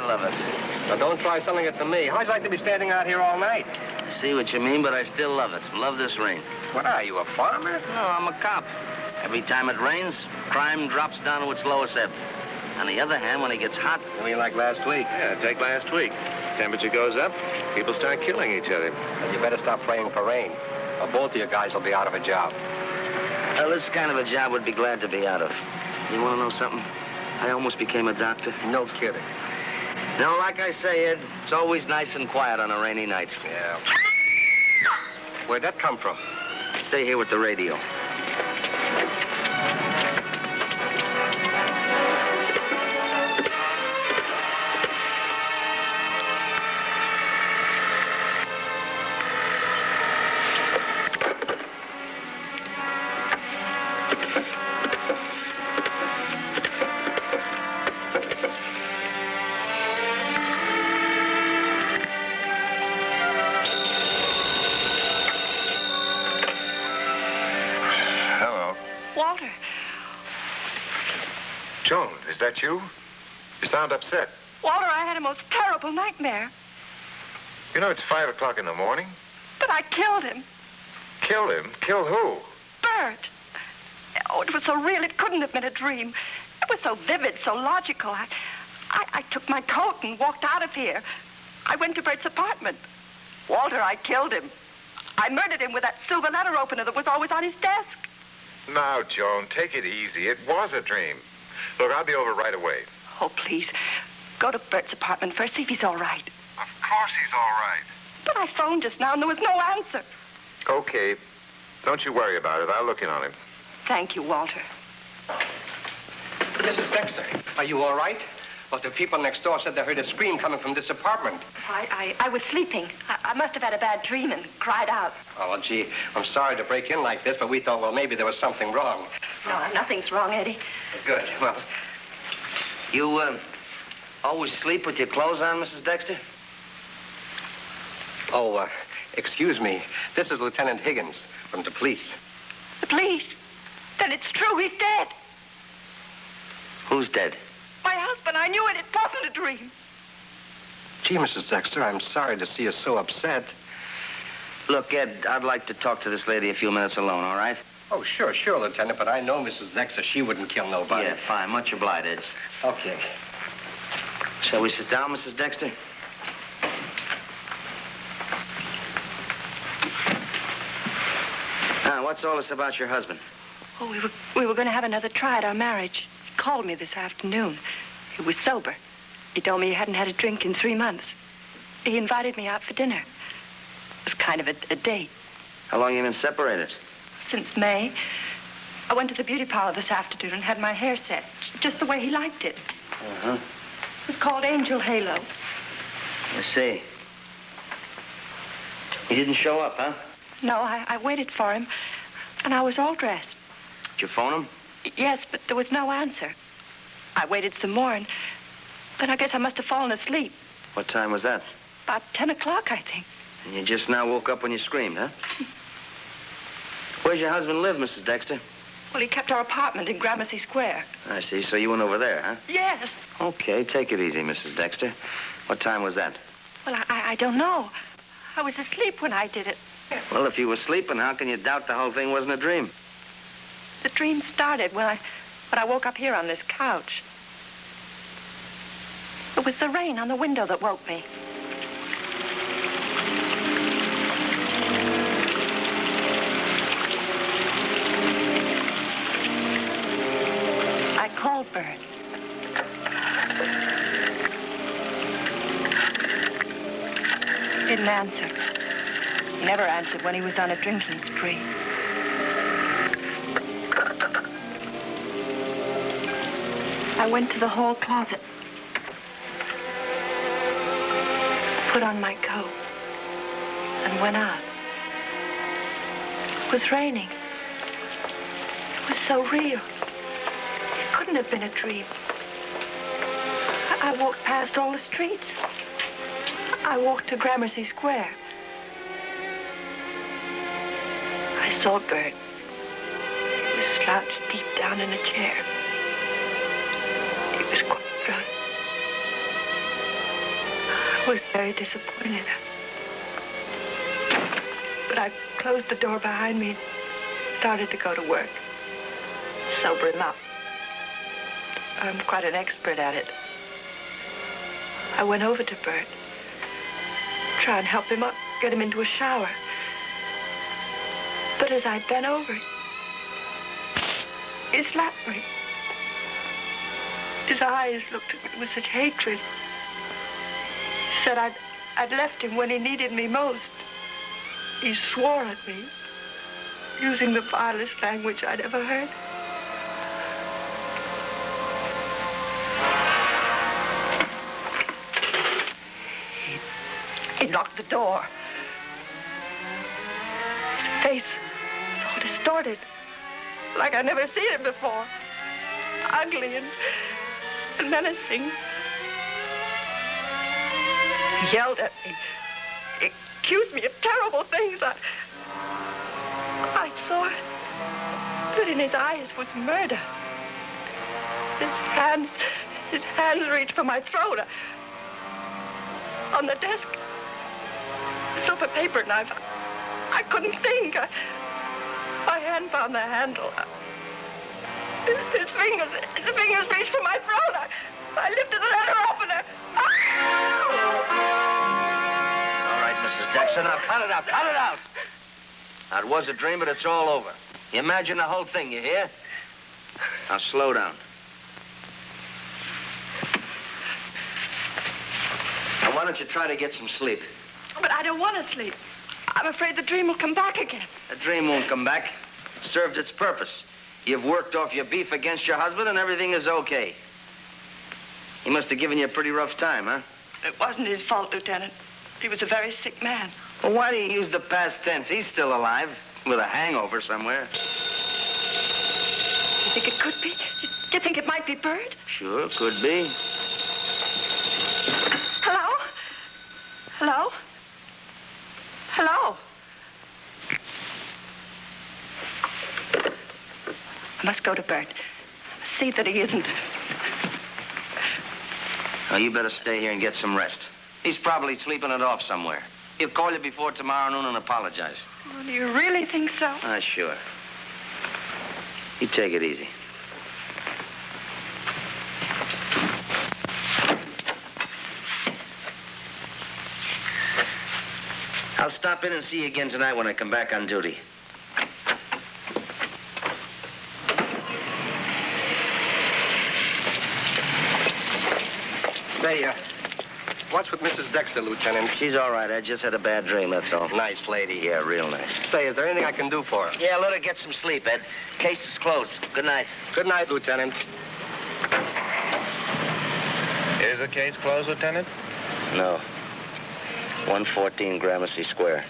love it. Now, don't try selling it to me. How'd you like to be standing out here all night? I see what you mean, but I still love it. Love this rain. What are you, a farmer? No, I'm a cop. Every time it rains, crime drops down to its lowest ebb. On the other hand, when it gets hot... I mean, like last week. Yeah, take last week. Temperature goes up, people start killing each other. And you better stop praying for rain, or both of you guys will be out of a job. Well, this kind of a job would be glad to be out of. You want to know something? I almost became a doctor. No kidding. No, like I say, Ed, it's always nice and quiet on a rainy night. Yeah. Where'd that come from? Stay here with the radio. Joan, is that you? You sound upset. Walter, I had a most terrible nightmare. You know it's 5 o'clock in the morning? But I killed him. Killed him? Killed who? Bert. Oh, it was so real, it couldn't have been a dream. It was so vivid, so logical. I took my coat and walked out of here. I went to Bert's apartment. Walter, I killed him. I murdered him with that silver letter opener that was always on his desk. Now, Joan, take it easy. It was a dream. Look, I'll be over right away. Oh, please. Go to Bert's apartment first, see if he's all right. Of course he's all right. But I phoned just now and there was no answer. Okay. Don't you worry about it. I'll look in on him. Thank you, Walter. Mrs. Dexter, are you all right? Well, the people next door said they heard a scream coming from this apartment. I was sleeping. I must have had a bad dream and cried out. Oh, well, gee, I'm sorry to break in like this, but we thought, well, maybe there was something wrong. No, nothing's wrong, Eddie. Good. Well, You, always sleep with your clothes on, Mrs. Dexter? oh, excuse me. This is Lieutenant Higgins from the police. The police? Then it's true, he's dead. Who's dead? My husband, I knew it. It wasn't a dream. Gee, Mrs. Dexter, I'm sorry to see you so upset. Look, Ed, I'd like to talk to this lady a few minutes alone, all right? Oh, sure, Lieutenant, but I know Mrs. Dexter, she wouldn't kill nobody. Yeah, fine. Much obliged, Ed. Okay. Shall we sit down, Mrs. Dexter? Now, what's all this about your husband? Oh, we were going to have another try at our marriage. He called me this afternoon. He was sober. He told me he hadn't had a drink in 3 months. He invited me out for dinner. It was kind of a date. How long you been separated? Since May. I went to the beauty parlor this afternoon and had my hair set, just the way he liked it. Uh-huh. It was called Angel Halo. I see. He didn't show up, huh? No, I waited for him, and I was all dressed. Did you phone him? Yes, but there was no answer. I waited some more, and then I guess I must have fallen asleep. What time was that? About 10 o'clock, I think. And you just now woke up when you screamed, huh? Where's your husband live, Mrs. Dexter? Well, he kept our apartment in Gramercy Square. I see. So you went over there, huh? Yes. Okay, take it easy, Mrs. Dexter. What time was that? Well, I don't know. I was asleep when I did it. Well, if you were sleeping, how can you doubt the whole thing wasn't a dream? The dream started when I woke up here on this couch. It was the rain on the window that woke me. I called Bert. He didn't answer. He never answered when he was on a drinking spree. I went to the hall closet, put on my coat, and went out. It was raining. It was so real. It couldn't have been a dream. I walked past all the streets. I walked to Gramercy Square. I saw Bert. He was slouched deep down in a chair. He was quite drunk. very disappointed. But I closed the door behind me and started to go to work. Sober him up. I'm quite an expert at it. I went over to Bert, try and help him up, get him into a shower. But as I bent over, he slapped me. His eyes looked at me with such hatred. He said I'd left him when he needed me most. He swore at me, using the vilest language I'd ever heard. He locked the door. His face was all distorted, like I'd never seen him before. Ugly and menacing. He yelled at me. He accused me of terrible things. I saw that in his eyes was murder. His hands reached for my throat. On the desk, a silver paper knife. I couldn't think. My hand found the handle. His fingers reached for my throat. I lifted the letter opener. All right, Mrs. Dexter, now cut it out, cut it out. Now, it was a dream, but it's all over. You imagine the whole thing, you hear? Now, slow down. Now, why don't you try to get some sleep? But I don't want to sleep. I'm afraid the dream will come back again. The dream won't come back. It served its purpose. You've worked off your beef against your husband, and everything is okay. He must have given you a pretty rough time, huh? It wasn't his fault, Lieutenant. He was a very sick man. Well, why do you use the past tense? He's still alive, with a hangover somewhere. You think it could be? You think it might be Bert? Sure, could be. Hello? Hello? Hello? I must go to Bert. See that he isn't. Now, you better stay here and get some rest. He's probably sleeping it off somewhere. He'll call you before tomorrow noon and apologize. Oh, do you really think so? Sure. You take it easy. I'll stop in and see you again tonight when I come back on duty. Say, what's with Mrs. Dexter, Lieutenant? She's all right. I just had a bad dream, that's all. Nice lady. Yeah, real nice. Say, is there anything I can do for her? Yeah, let her get some sleep, Ed. Case is closed. Good night. Good night, Lieutenant. Is the case closed, Lieutenant? No. 114 Gramercy Square.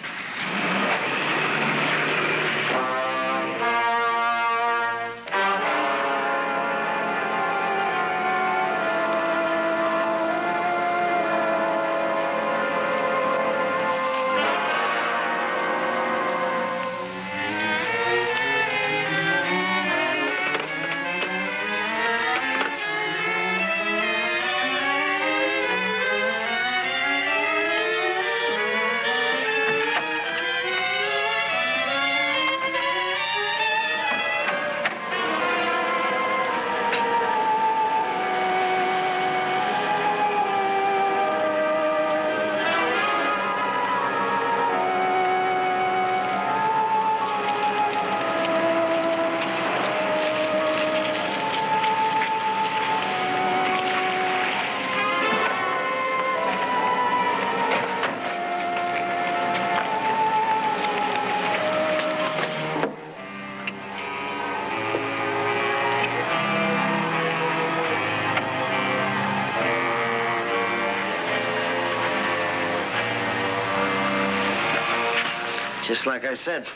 Just like I said,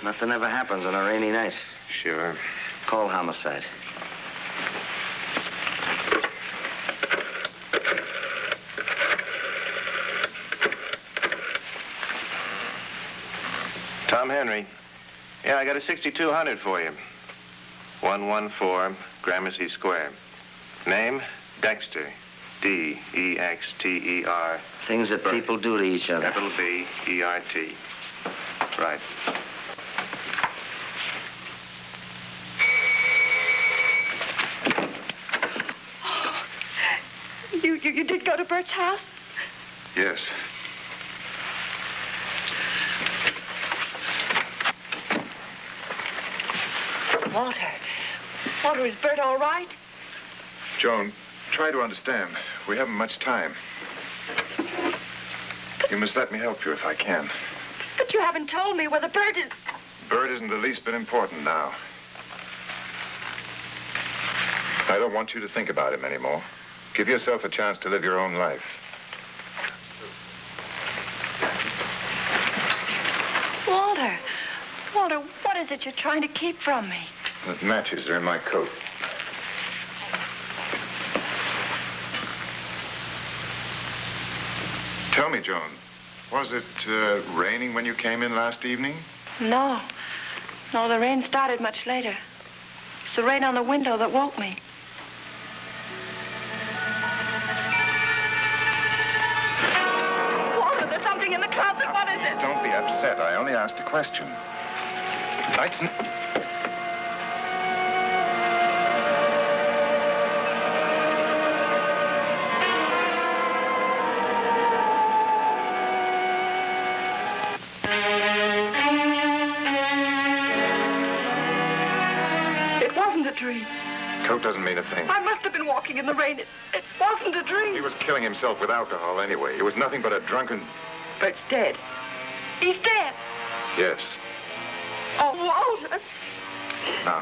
nothing ever happens on a rainy night. Sure. Call homicide. Tom Henry. Yeah, I got a 6200 for you. 114 Gramercy Square. Name, Dexter. D-E-X-T-E-R. Things that people do to each other. Capital B-E-R-T. Right. You did go to Bert's house? Yes. Walter, is Bert all right? Joan, try to understand. We haven't much time. You must let me help you if I can. But you haven't told me whether Bert is... Bert isn't the least bit important now. I don't want you to think about him anymore. Give yourself a chance to live your own life. Walter, what is it you're trying to keep from me? The matches are in my coat. Tell me, Joan, was it raining when you came in last evening? No, the rain started much later. It's the rain on the window that woke me. Walter, there's something in the closet. What is it? Don't be upset. I only asked a question. It wasn't a dream. Coat doesn't mean a thing. I must have been walking in the rain. It wasn't a dream. He was killing himself with alcohol anyway. He was nothing but a drunken... Bert's dead. He's dead. Yes. Oh, Walter. No.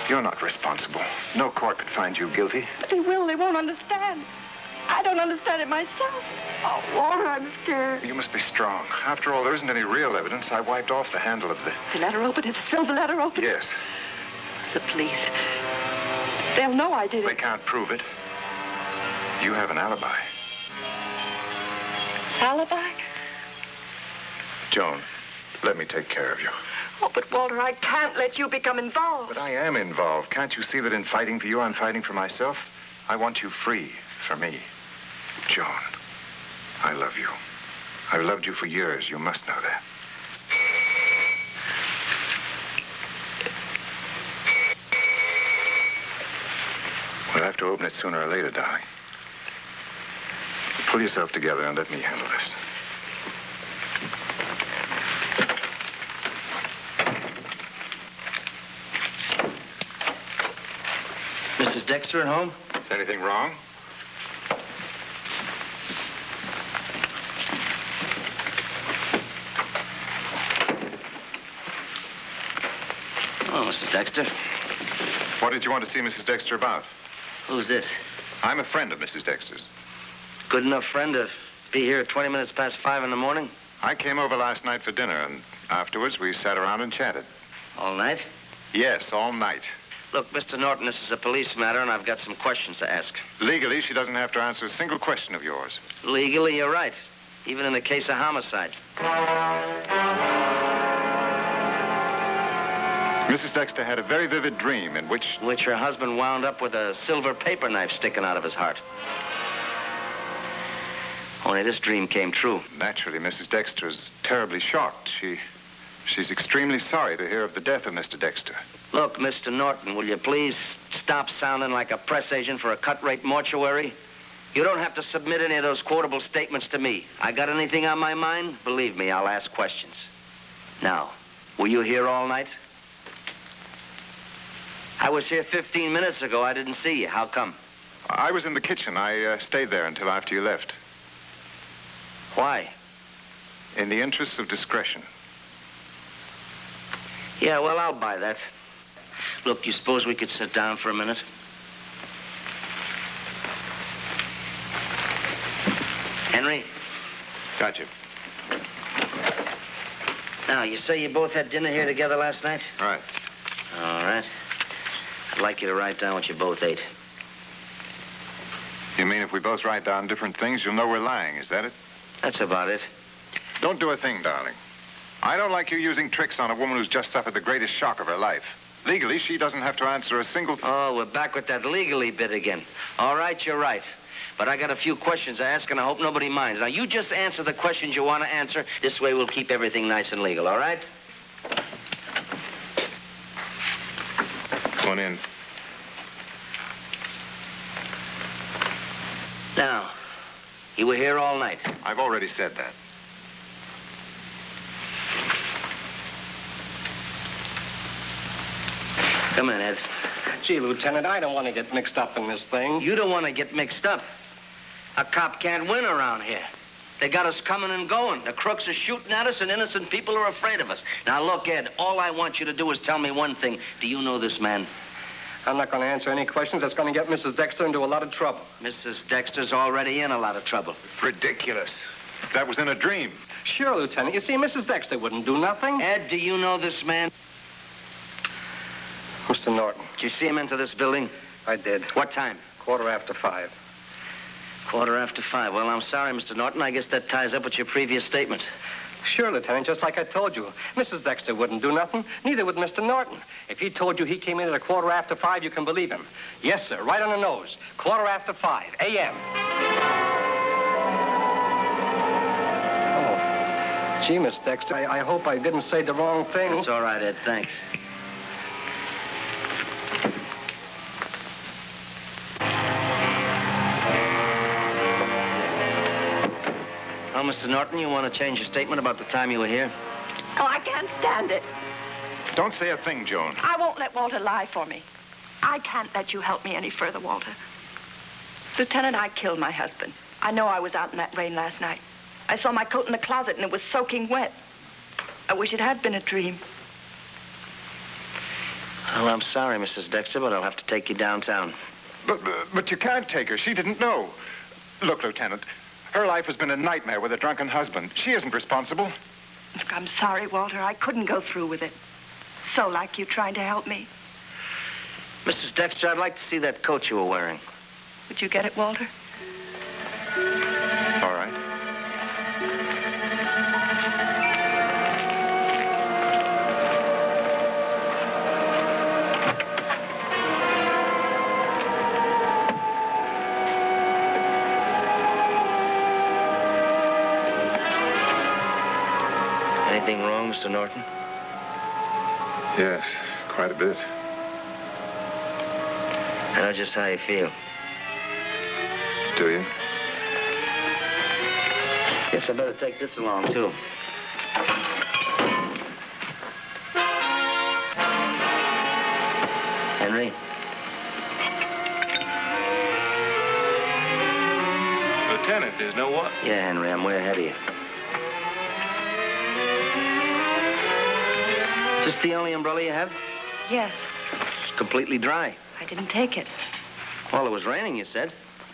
You're not responsible. No court could find you guilty. But they will. They won't understand. I don't understand it myself. Oh, Walter, I'm scared. You must be strong. After all, there isn't any real evidence. I wiped off the handle of the... The letter open? Is the silver letter open? Yes. The police. They'll know I did it. They can't prove it. You have an alibi. Alibi? Joan, let me take care of you. Oh, but Walter, I can't let you become involved. But I am involved. Can't you see that in fighting for you, I'm fighting for myself? I want you free for me. Joan, I love you. I've loved you for years. You must know that. We'll have to open it sooner or later, darling. Pull yourself together and let me handle this. Mrs. Dexter at home? Is anything wrong? Oh, Mrs. Dexter. What did you want to see Mrs. Dexter about? Who's this? I'm a friend of Mrs. Dexter's. Good enough friend to be here at 20 minutes past 5 in the morning? I came over last night for dinner, and afterwards we sat around and chatted. All night? Yes, all night. Look, Mr. Norton, this is a police matter, and I've got some questions to ask. Legally, she doesn't have to answer a single question of yours. Legally, you're right. Even in the case of homicide. Mrs. Dexter had a very vivid dream in which... Her husband wound up with a silver paper knife sticking out of his heart. Only this dream came true. Naturally, Mrs. Dexter is terribly shocked. She's extremely sorry to hear of the death of Mr. Dexter. Look, Mr. Norton, will you please stop sounding like a press agent for a cut-rate mortuary? You don't have to submit any of those quotable statements to me. I got anything on my mind? Believe me, I'll ask questions. Now, were you here all night? I was here 15 minutes ago. I didn't see you. How come? I was in the kitchen. I stayed there until after you left. Why? In the interests of discretion. Yeah, well, I'll buy that. Look, you suppose we could sit down for a minute? Henry? Gotcha. Now, you say you both had dinner here together last night? Right. All right. I'd like you to write down what you both ate. You mean if we both write down different things, you'll know we're lying, is that it? That's about it. Don't do a thing, darling. I don't like you using tricks on a woman who's just suffered the greatest shock of her life. Legally, she doesn't have to answer a single... Oh, we're back with that legally bit again. All right, you're right. But I got a few questions to ask, and I hope nobody minds. Now, you just answer the questions you want to answer. This way we'll keep everything nice and legal, all right? Come on in. Now, you were here all night. I've already said that. Come in, Ed. Gee, Lieutenant, I don't want to get mixed up in this thing. You don't want to get mixed up. A cop can't win around here. They got us coming and going. The crooks are shooting at us, and innocent people are afraid of us. Now, look, Ed, all I want you to do is tell me one thing. Do you know this man? I'm not going to answer any questions that's going to get Mrs. Dexter into a lot of trouble. Mrs. Dexter's already in a lot of trouble. Ridiculous. That was in a dream. Sure, Lieutenant. You see, Mrs. Dexter wouldn't do nothing. Ed, do you know this man? Mr. Norton. Did you see him enter this building? I did. What time? 5:15. 5:15. Well, I'm sorry, Mr. Norton. I guess that ties up with your previous statement. Sure, Lieutenant, just like I told you. Mrs. Dexter wouldn't do nothing. Neither would Mr. Norton. If he told you he came in at 5:15, you can believe him. Yes, sir, right on the nose. 5:15 a.m. Oh, gee, Miss Dexter, I hope I didn't say the wrong thing. It's all right, Ed. Thanks. Well, Mr. Norton, you want to change your statement about the time you were here? Oh, I can't stand it. Don't say a thing, Joan. I won't let Walter lie for me. I can't let you help me any further, Walter. Lieutenant, I killed my husband. I know I was out in that rain last night. I saw my coat in the closet and it was soaking wet. I wish it had been a dream. Well, I'm sorry, Mrs. Dexter, but I'll have to take you downtown. But you can't take her. She didn't know. Look, Lieutenant, her life has been a nightmare with a drunken husband. She isn't responsible. Look, I'm sorry, Walter. I couldn't go through with it. So like you trying to help me. Mrs. Dexter, I'd like to see that coat you were wearing. Would you get it, Walter? All right. Anything wrong, Mr. Norton? Yes, quite a bit. I know just how you feel. Do you? Guess I better take this along, too. Henry? Lieutenant, there's no what? Yeah, Henry, I'm way ahead of you. Is this the only umbrella you have? Yes. It's completely dry. I didn't take it. Well, it was raining, you said.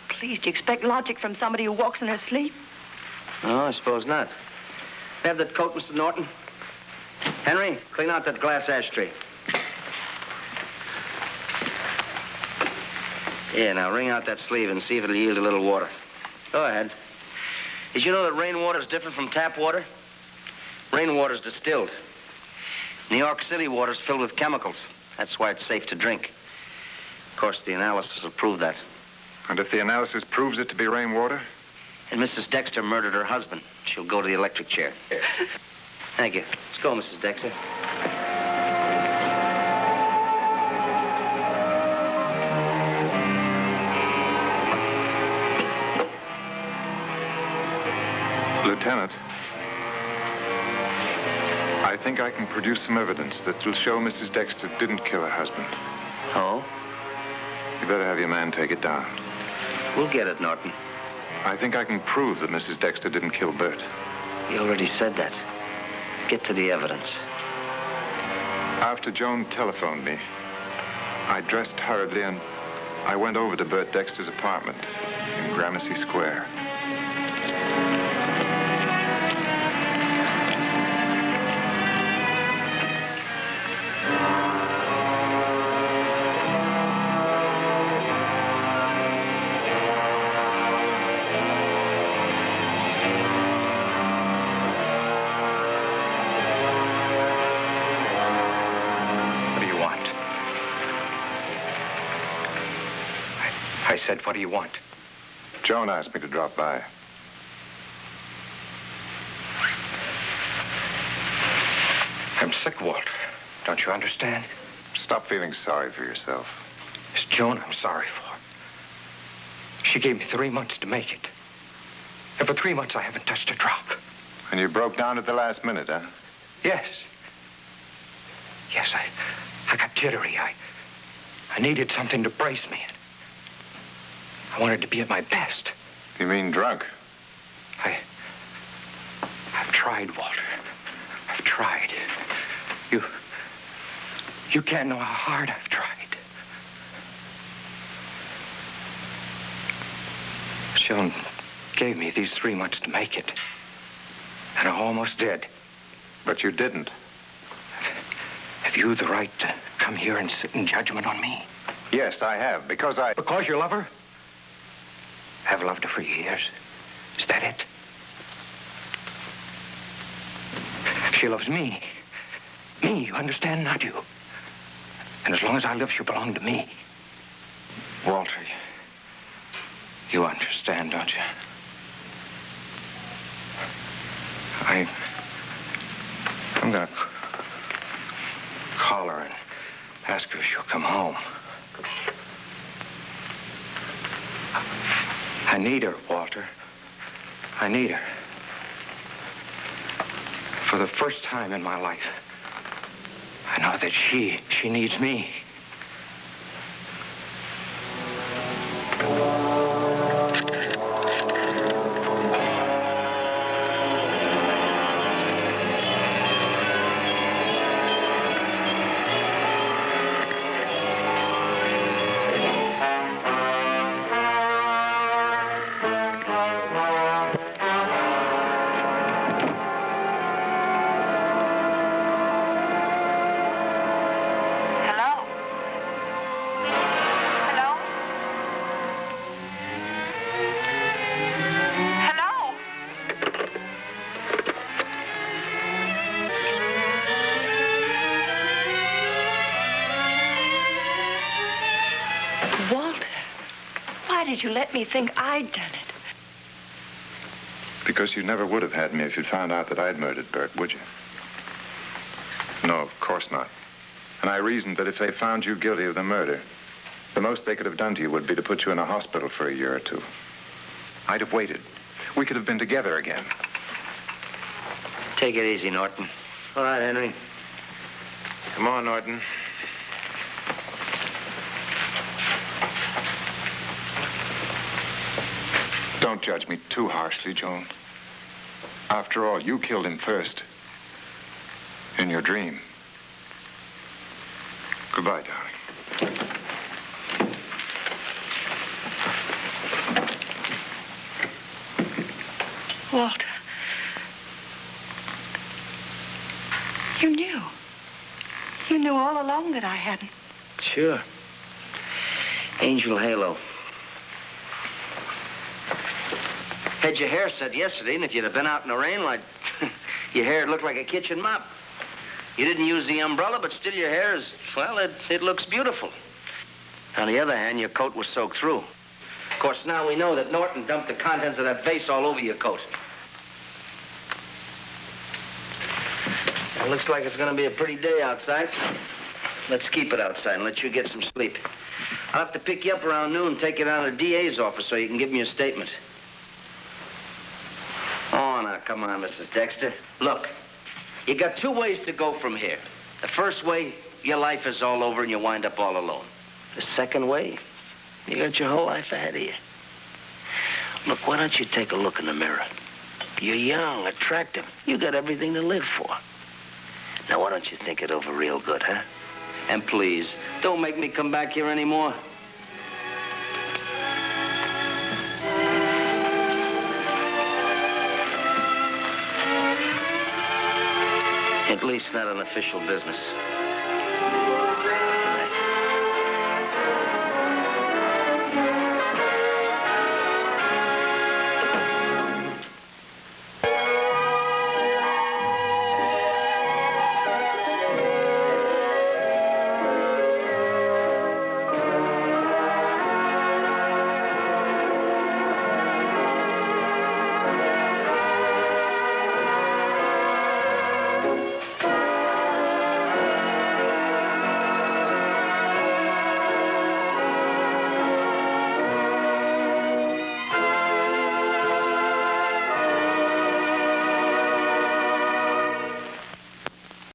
Please, do you expect logic from somebody who walks in her sleep? No, I suppose not. Have that coat, Mr. Norton. Henry, clean out that glass ashtray. Yeah, now wring out that sleeve and see if it'll yield a little water. Go ahead. Did you know that rainwater is different from tap water? Rainwater's distilled. New York City water's filled with chemicals. That's why it's safe to drink. Of course, the analysis will prove that. And if the analysis proves it to be rainwater? And Mrs. Dexter murdered her husband. She'll go to the electric chair. Here. Thank you. Let's go, Mrs. Dexter. Lieutenant, I think I can produce some evidence that will show Mrs. Dexter didn't kill her husband. Oh? You better have your man take it down. We'll get it, Norton. I think I can prove that Mrs. Dexter didn't kill Bert. You already said that. Get to the evidence. After Joan telephoned me, I dressed hurriedly and I went over to Bert Dexter's apartment in Gramercy Square. I said, what do you want? Joan asked me to drop by. I'm sick, Walter. Don't you understand? Stop feeling sorry for yourself. It's Joan I'm sorry for. She gave me 3 months to make it. And for 3 months, I haven't touched a drop. And you broke down at the last minute, huh? Yes. Yes, I got jittery. I needed something to brace me. I wanted to be at my best. You mean drunk? I've tried, Walter. I've tried. You can't know how hard I've tried. Joan gave me these 3 months to make it. And I almost did. But you didn't. Have you the right to come here and sit in judgment on me? Yes, I have, because I... Because you love her? I've loved her for years. Is that it? She loves me. Me, you understand? Not you. And as long as I live, she'll belong to me. Walter, you understand, don't you? I'm gonna call her and ask her if she'll come home. I need her, Walter. I need her. For the first time in my life, I know that she needs me. Did you let me think I'd done it? Because you never would have had me if you'd found out that I'd murdered Bert, would you? No, of course not. And I reasoned that if they found you guilty of the murder, the most they could have done to you would be to put you in a hospital for a year or two. I'd have waited. We could have been together again. Take it easy, Norton. All right, Henry. Come on, Norton. Don't judge me too harshly, Joan. After all, you killed him first. In your dream. Goodbye, darling. Walter. You knew. You knew all along that I hadn't. Sure. Angel Halo. Had your hair set yesterday, and if you'd have been out in the rain, like, your hair looked like a kitchen mop. You didn't use the umbrella, but still your hair is, well, it looks beautiful. On the other hand, your coat was soaked through. Of course, now we know that Norton dumped the contents of that vase all over your coat. It looks like it's going to be a pretty day outside. Let's keep it outside and let you get some sleep. I'll have to pick you up around noon and take you down to the DA's office so you can give me a statement. Oh, now, come on, Mrs. Dexter. Look, you got 2 ways to go from here. The first way, your life is all over and you wind up all alone. The second way, you got your whole life ahead of you. Look, why don't you take a look in the mirror? You're young, attractive. You got everything to live for. Now, why don't you think it over real good, huh? And please, don't make me come back here anymore. At least not on official business.